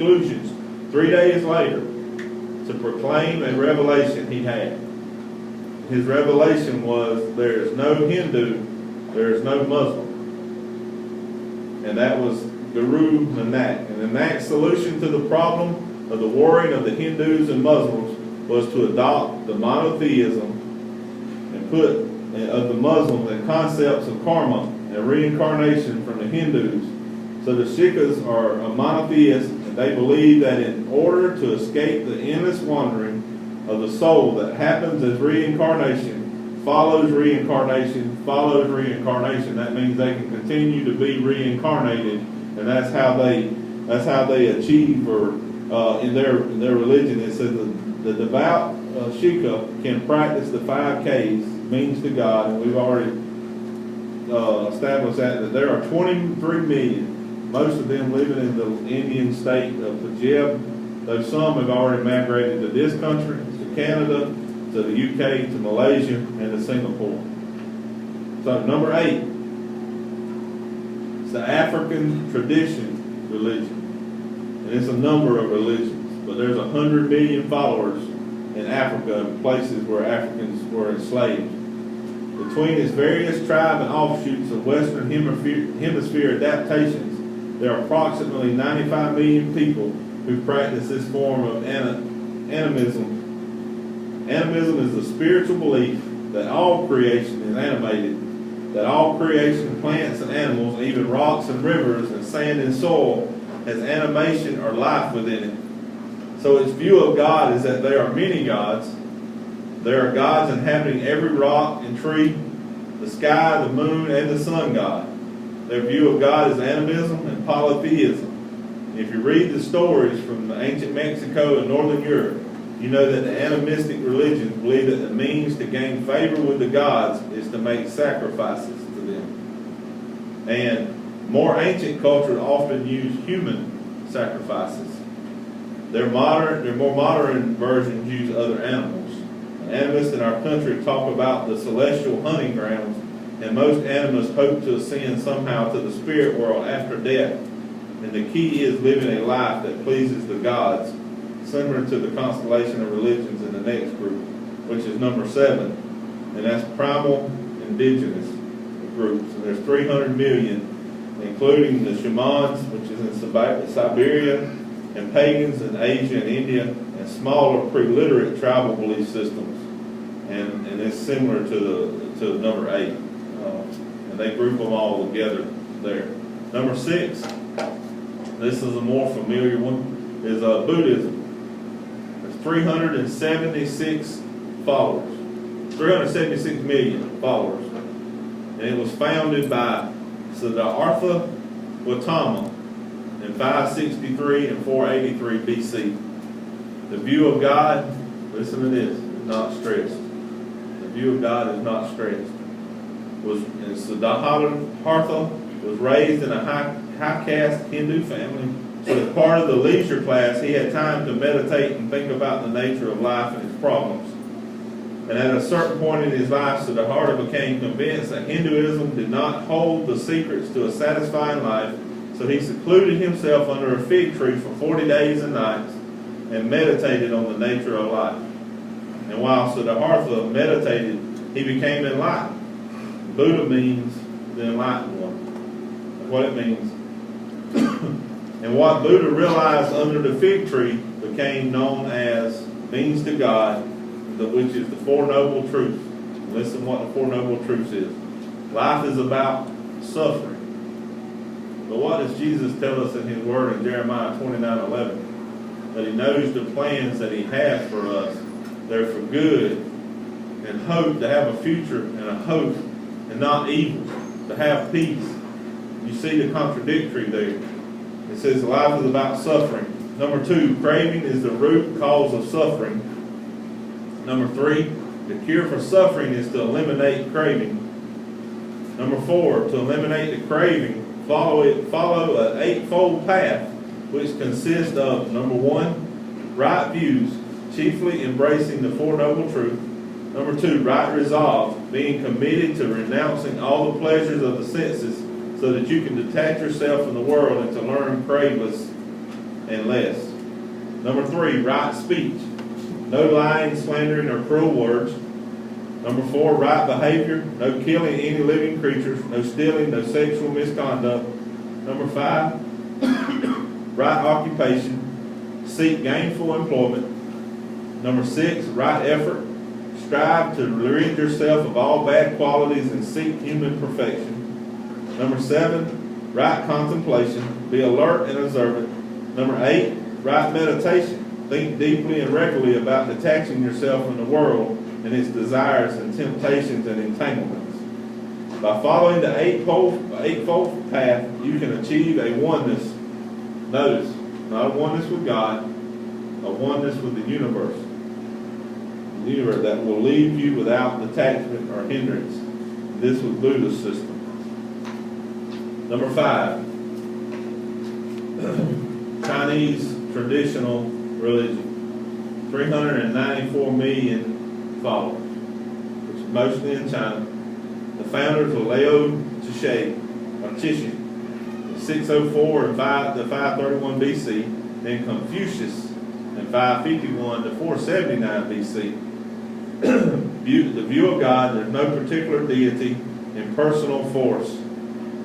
conclusions 3 days later to proclaim a revelation he had. His revelation was, there is no Hindu, there is no Muslim. And that was Guru Nanak. And Nanak's solution to the problem of the warring of the Hindus and Muslims was to adopt the monotheism and put of the Muslims and concepts of karma and reincarnation from the Hindus. So the Sikhs are a monotheist, and they believe that in order to escape the endless wandering of the soul that happens as reincarnation, follows reincarnation, follows reincarnation, that means they can continue to be reincarnated, and that's how they achieve, or in their religion it says the devout Shikha can practice the 5 Ks, means to God, and we've already established that there are 23 million, most of them living in the Indian state of Punjab, though some have already migrated to this country, to Canada, to the UK, to Malaysia, and to Singapore. So number 8, it's the African tradition religion, and it's a number of religions, but there's 100 million followers in Africa, in places where Africans were enslaved. Between its various tribe and offshoots of Western Hemisphere adaptations, there are approximately 95 million people who practice this form of animism. Animism is the spiritual belief that all creation is animated, that all creation, plants and animals, even rocks and rivers and sand and soil, has animation or life within it. So its view of God is that there are many gods. There are gods inhabiting every rock and tree, the sky, the moon, and the sun god. Their view of God is animism and polytheism. If you read the stories from ancient Mexico and northern Europe, you know that the animistic religions believe that the means to gain favor with the gods is to make sacrifices to them. And more ancient cultures often use human sacrifices. Their more modern versions use other animals. Animists in our country talk about the celestial hunting grounds, and most animists hope to ascend somehow to the spirit world after death. And the key is living a life that pleases the gods, similar to the constellation of religions in the next group, which is number 7, and that's primal indigenous groups. And there's 300 million, including the shamans, which is in Siberia, and pagans in Asia and India, and smaller pre-literate tribal belief systems. And it's similar to number 8. And they group them all together there. Number 6, this is a more familiar one, is Buddhism. There's 376 followers, 376 million followers. And it was founded by Siddhartha Gautama in 563 and 483 BC. The view of God, listen to this, is not stressed. The view of God is not stressed. Siddhartha was raised in a high caste Hindu family, so as part of the leisure class, he had time to meditate and think about the nature of life and its problems. And at a certain point in his life, Siddhartha became convinced that Hinduism did not hold the secrets to a satisfying life, so he secluded himself under a fig tree for 40 days and nights and meditated on the nature of life. And while Siddhartha meditated, he became enlightened. Buddha means the enlightened one. That's what it means. And what Buddha realized under the fig tree became known as means to God, which is the Four Noble Truths. Listen what the Four Noble Truths is. Life is about suffering. But what does Jesus tell us in his word in Jeremiah 29:11? That he knows the plans that he has for us. They're for good and hope, to have a future and a hope and not evil, to have peace. You see the contradictory there. It says life is about suffering. Number 2, craving is the root cause of suffering. Number 3, the cure for suffering is to eliminate craving. Number 4, to eliminate the craving, follow an 8-fold path, which consists of, number 1, right views, chiefly embracing the Four Noble Truths. Number 2, right resolve, being committed to renouncing all the pleasures of the senses so that you can detach yourself from the world and to learn and less. Number 3, right speech. No lying, slandering, or cruel words. Number 4, right behavior. No killing any living creatures. No stealing, no sexual misconduct. Number 5, right occupation. Seek gainful employment. Number 6, right effort. Strive to rid yourself of all bad qualities and seek human perfection. Number 7, right contemplation. Be alert and observant. Number 8, right meditation. Think deeply and regularly about detaching yourself from the world and its desires and temptations and entanglements. By following the eightfold path, you can achieve a oneness. Notice, not a oneness with God, a oneness with the universe. The universe that will leave you without detachment or hindrance. This was Buddha's system. Number 5, Chinese traditional religion. 394 million followers, which is mostly in China. The founders were Lao Tse, or Cixi, 604 and 531 BC, then Confucius in 551 to 479 BC. The view of God, there's no particular deity, impersonal force,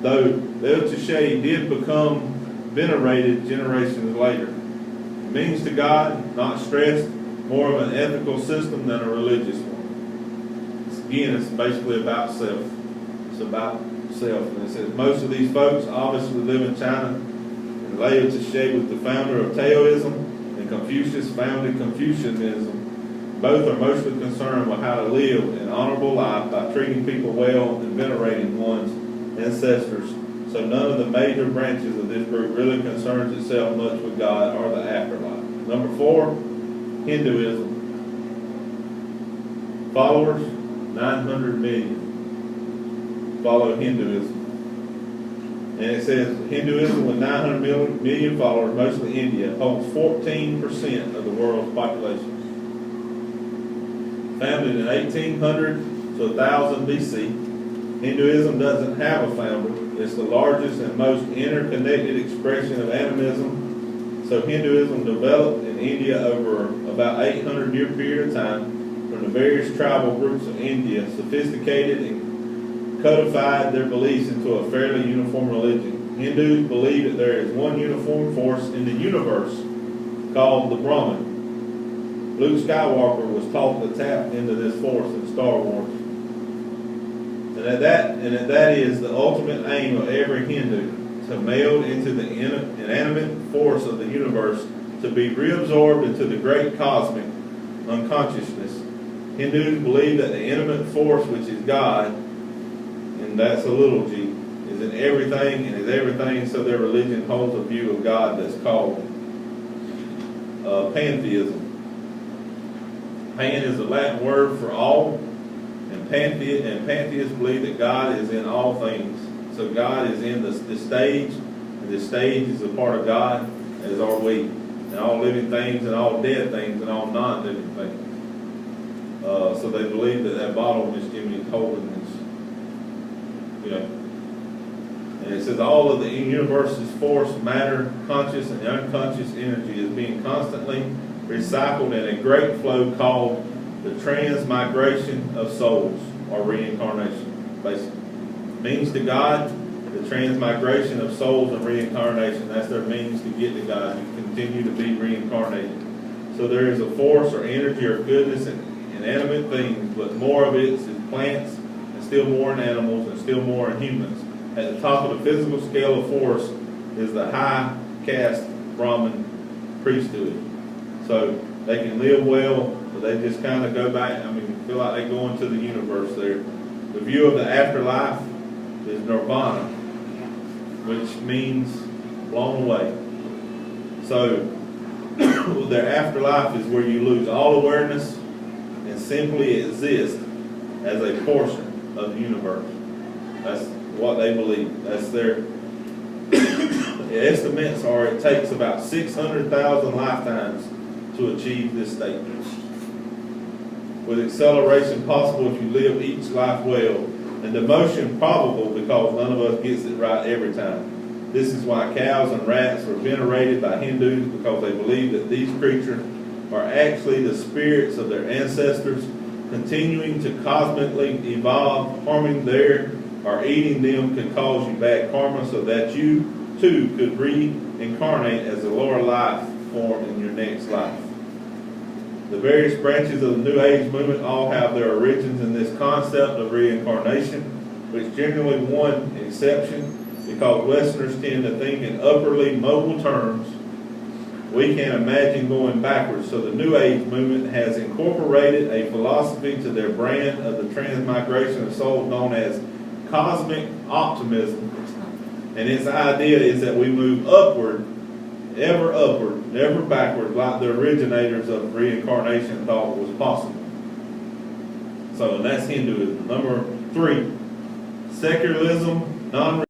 though Lao Tse did become venerated generations later. It means to God, not stressed, more of an ethical system than a religious one. Again, it's basically about self. It's about self. And it says most of these folks obviously live in China. And Lao Tse was the founder of Taoism, and Confucius founded Confucianism. Both are mostly concerned with how to live an honorable life by treating people well and venerating one's ancestors. So none of the major branches of this group really concerns itself much with God or the afterlife. Number 4, Hinduism. Followers, 900 million follow Hinduism. And it says Hinduism with 900 million followers, mostly India, holds 14% of the world's population. Founded in 1800 to 1000 BC, Hinduism doesn't have a founder. It's the largest and most interconnected expression of animism. So Hinduism developed in India over about 800-year period of time from the various tribal groups of India, sophisticated and codified their beliefs into a fairly uniform religion. Hindus believe that there is one uniform force in the universe called the Brahman. Luke Skywalker was taught to tap into this force in Star Wars. And that is the ultimate aim of every Hindu, to meld into the inanimate force of the universe, to be reabsorbed into the great cosmic unconsciousness. Hindus believe that the intimate force, which is God, and that's a little g, is in everything and is everything, so their religion holds a view of God that's called pantheism. Pan is a Latin word for all, and pantheists believe that God is in all things. So God is in the stage, and the stage is a part of God, as are we, and all living things and all dead things and all non-living things. So they believe that bottle Miss Jimmy is holding this, And it says all of the universe's force, matter, conscious and unconscious energy is being constantly recycled in a great flow called the transmigration of souls, or reincarnation, basically. Means to God, the transmigration of souls and reincarnation. That's their means to get to God, to continue to be reincarnated. So there is a force or energy or goodness in inanimate things, but more of it is in plants, and still more in animals, and still more in humans. At the top of the physical scale of force is the high caste Brahmin priesthood. So they can live well, but they just kind of go back. Feel like they go into the universe there. The view of the afterlife is nirvana, which means blown away. So their afterlife is where you lose all awareness and simply exist as a portion of the universe. That's what they believe. That's their the estimates are it takes about 600,000 lifetimes to achieve this state. With acceleration possible if you live each life well, and demotion probable because none of us gets it right every time. This is why cows and rats are venerated by Hindus, because they believe that these creatures are actually the spirits of their ancestors continuing to cosmically evolve. Harming their or eating them could cause you bad karma, so that you too could reincarnate as a lower life form in your next life. The various branches of the New Age movement all have their origins in this concept of reincarnation, with generally one exception, because Westerners tend to think in upperly mobile terms. We can't imagine going backwards, so the New Age movement has incorporated a philosophy to their brand of the transmigration of souls known as cosmic optimism. And its idea is that we move upward, never backward, like the originators of reincarnation thought was possible. So that's Hinduism. Number 3, secularism, non